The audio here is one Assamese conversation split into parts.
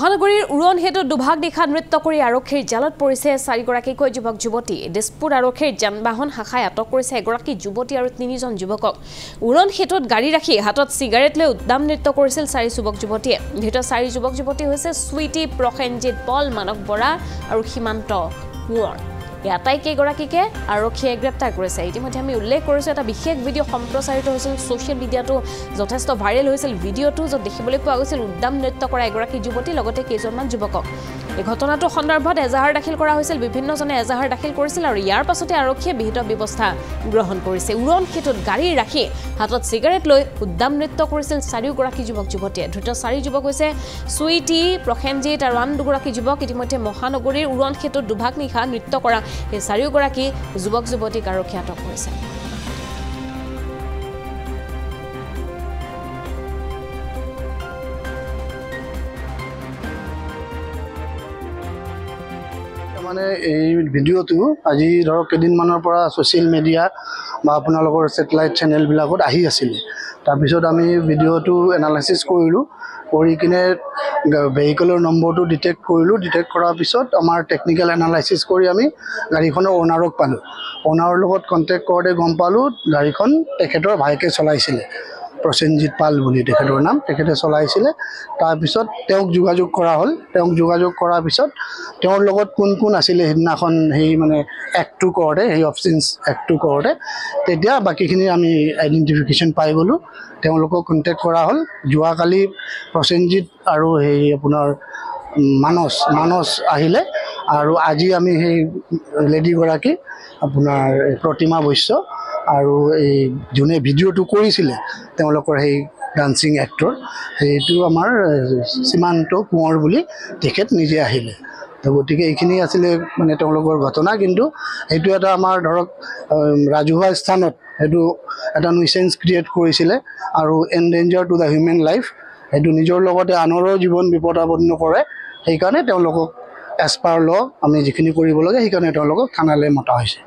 মহানগৰীৰ উৰণ হেতুত দুভাগ নিশা নৃত্য কৰি আৰক্ষীৰ জালত পৰিছে 4গৰাকীকৈ যুৱক যুৱতী দিছপুৰ আৰক্ষীৰ যানবাহন শাখাই আটক কৰিছে এগৰাকী যুৱতী আৰু 3জন যুৱকক উৰণ হেতুত গাড়ী ৰাখি হাতত সিগাৰেট লৈ উদ্দাম নৃত্য কৰিছিল 4 যুৱক যুৱতীয়ে ভিতৰত 4 যুৱক যুৱতী হৈছে সুইটি প্ৰসেনজিৎ পল মানক বৰা আৰু সীমান্ত কোঁৱৰ এটাইকেইগৰাকীকে আৰক্ষীয়ে গ্ৰেপ্তাৰ কৰিছে ইতিমধ্যে আমি উল্লেখ কৰিছো এটা বিশেষ ভিডিঅ' সম্প্ৰচাৰিত হৈছিল সোশ্যাল মিডিয়াটো যথেষ্ট ভাইৰেল হৈছিল ভিডিঅ'টো য'ত দেখিবলৈ পোৱা গৈছিল উদ্দাম নৃত্য কৰা এগৰাকী যুৱতী লগতে কেইজনমান যুৱকক এই ঘটনাটো সন্দৰ্ভত এজাহাৰ দাখিল কৰা হৈছিল বিভিন্নজনে এজাহাৰ দাখিল কৰিছিল আৰু ইয়াৰ পাছতে আৰক্ষীয়ে বিহিত ব্যৱস্থা গ্ৰহণ কৰিছে উৰণ হেতুত গাড়ী ৰাখি হাতত সিগাৰেট লৈ উদ্দাম নৃত্য কৰিছিল 4গৰাকী যুৱক যুৱতীয়ে ধৃত 4 যুৱক হৈছে সুইটি প্ৰসেনজিৎ আৰু আন দুগৰাকী যুৱক ইতিমধ্যে মহানগৰীৰ উৰণ হেতুত দুভাগ নিশা নৃত্য কৰা এই 4গৰাকী যুৱক যুৱতীক আৰক্ষী আটক কৰিছে মানে এই ভিডিঅ'টো আজি ধৰক কেইদিনমানৰ পৰা ছ'চিয়েল মিডিয়া বা আপোনালোকৰ ছেটেলাইট চেনেলবিলাকত আহি আছিলে তাৰপিছত আমি ভিডিঅ'টো এনালাইচিছ কৰিলোঁ কৰি কিনে ভেহিকলৰ নম্বৰটো ডিটেক্ট কৰিলোঁ ডিটেক্ট কৰাৰ পিছত আমাৰ টেকনিকেল এনালাইচিছ কৰি আমি গাড়ীখনৰ অ'নাৰক পালোঁ অ'নাৰৰ লগত কণ্টেক্ট কৰোঁতে গম পালোঁ গাড়ীখন তেখেতৰ ভাইকে চলাইছিলে প্ৰসেনজিৎ পাল বুলি তেখেতৰ নাম তেখেতে চলাইছিলে তাৰপিছত তেওঁক যোগাযোগ কৰা হ'ল তেওঁক যোগাযোগ কৰাৰ পিছত তেওঁৰ লগত কোন কোন আছিলে সেইদিনাখন সেই মানে এক্টটো কৰোঁতে সেই অফচেন্স এক্টটো কৰোঁতে তেতিয়া বাকীখিনি আমি আইডেণ্টিফিকেশ্যন পাই গ'লোঁ তেওঁলোকক কণ্টেক্ট কৰা হ'ল যোৱাকালি প্ৰসেনজিৎ আৰু সেই আপোনাৰ মানস আহিলে আৰু আজি আমি সেই লেডিগৰাকী আপোনাৰ প্ৰতিমা বৈশ্য আৰু এই যোনে ভিডিঅ'টো কৰিছিলে তেওঁলোকৰ সেই ডান্সিং এক্টৰ সেইটো আমাৰ সীমান্ত কোঁৱৰ বুলি তেখেত নিজে আহিলে তো গতিকে এইখিনি আছিলে মানে তেওঁলোকৰ ঘটনা কিন্তু সেইটো এটা আমাৰ ধৰক ৰাজহুৱা স্থানত সেইটো এটা নিউচেঞ্চ ক্ৰিয়েট কৰিছিলে আৰু এনডেঞ্জাৰ টু দ্য হিউমেন লাইফ সেইটো নিজৰ লগতে আনৰো জীৱন বিপদাপন্ন কৰে সেইকাৰণে তেওঁলোকক এজ পাৰ ল আমি যিখিনি কৰিব লাগে সেইকাৰণে তেওঁলোকক থানালৈ মতা হৈছে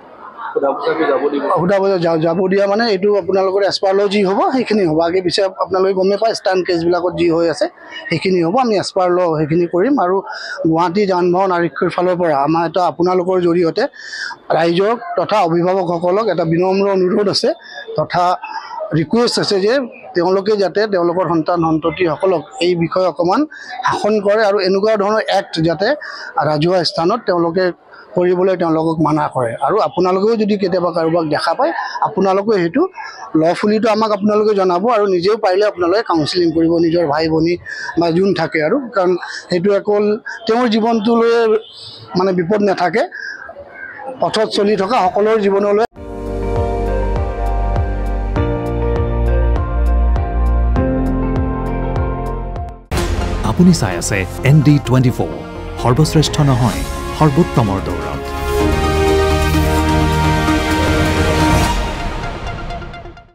যাব দিয়া মানে এইটো আপোনালোকৰ এছপাৰলৈ যি হ'ব সেইখিনি হ'ব আগে পিছে আপোনালোকে গমে পায় ষ্টাণ্ট কেছবিলাকত যি হৈ আছে সেইখিনি হ'ব আমি এছপাৰ ল সেইখিনি কৰিম আৰু গুৱাহাটী যান বাহন আৰক্ষীৰ ফালৰ পৰা আমাৰ এটা আপোনালোকৰ জৰিয়তে ৰাইজক তথা অভিভাৱকসকলক এটা বিনম্ৰ অনুৰোধ আছে তথা ৰিকুৱেষ্ট আছে যে তেওঁলোকে যাতে তেওঁলোকৰ সন্তান সন্ততিসকলক এই বিষয়ে অকণমান শাসন কৰে আৰু এনেকুৱা ধৰণৰ এক্ট যাতে ৰাজহুৱা স্থানত তেওঁলোকে কৰিবলৈ তেওঁলোকক মানা কৰে আৰু আপোনালোকেও যদি কেতিয়াবা কাৰোবাক দেখা পায় আপোনালোকে সেইটো লফুলিটো আমাক আপোনালোকে জনাব আৰু নিজেও পাৰিলে আপোনালোকে কাউন্সেলিং কৰিব নিজৰ ভাই ভনী বা যোন থাকে আৰু কাৰণ সেইটো অকল তেওঁৰ জীৱনটোলৈ মানে বিপদ নাথাকে পথত চলি থকা সকলোৰ জীৱনলৈ আপুনি চাই আছে ND24 সৰ্বশ্ৰেষ্ঠ নহয় সৰ্বোত্তমৰ দৌৰ